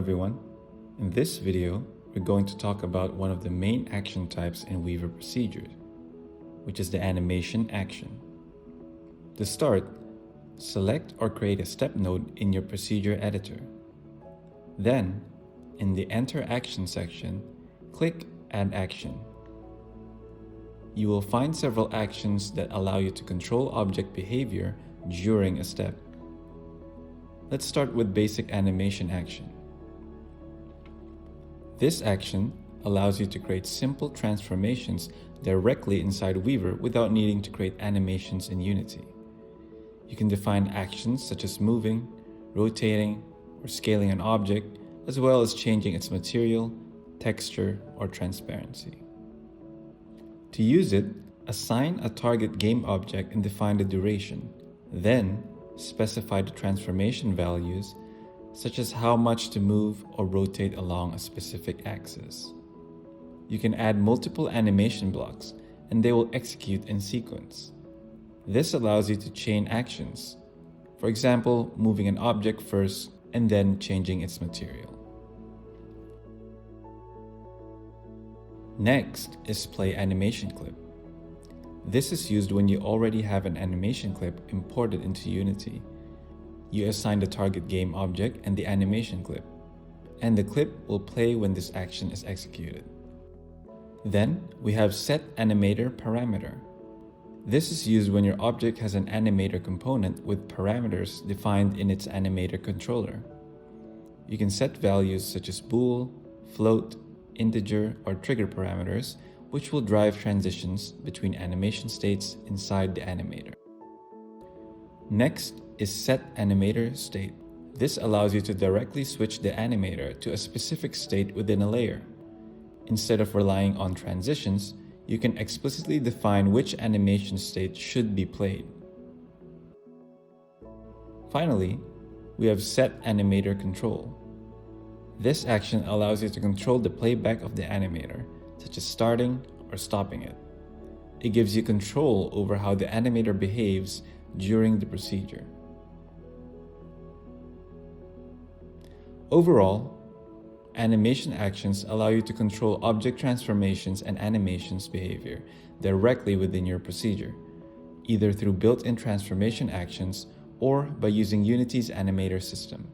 everyone. In this video, we're going to talk about one of the main action types in WEAVR procedures, which is the animation action. To start, select or create a step node in your procedure editor. Then, in the Enter Action section, click Add Action. You will find several actions that allow you to control object behavior during a step. Let's start with basic animation action. This action allows you to create simple transformations directly inside WEAVR without needing to create animations in Unity. You can define actions such as moving, rotating, or scaling an object, as well as changing its material, texture, or transparency. To use it, assign a target game object and define the duration. Then, specify the transformation values, such as how much to move or rotate along a specific axis. You can add multiple animation blocks, and they will execute in sequence. This allows you to chain actions, for example, moving an object first and then changing its material. Next is Play Animation Clip. This is used when you already have an animation clip imported into Unity. You assign the target game object and the animation clip, and the clip will play when this action is executed. Then we have Set Animator Parameter. This is used when your object has an animator component with parameters defined in its animator controller. You can set values such as bool, float, integer, or trigger parameters, which will drive transitions between animation states inside the animator. Next is Set Animator State. This allows you to directly switch the animator to a specific state within a layer. Instead of relying on transitions, you can explicitly define which animation state should be played. Finally, we have Set Animator Control. This action allows you to control the playback of the animator, such as starting or stopping it. It gives you control over how the animator behaves during the procedure. Overall, animation actions allow you to control object transformations and animations behavior directly within your procedure, either through built-in transformation actions or by using Unity's animator system.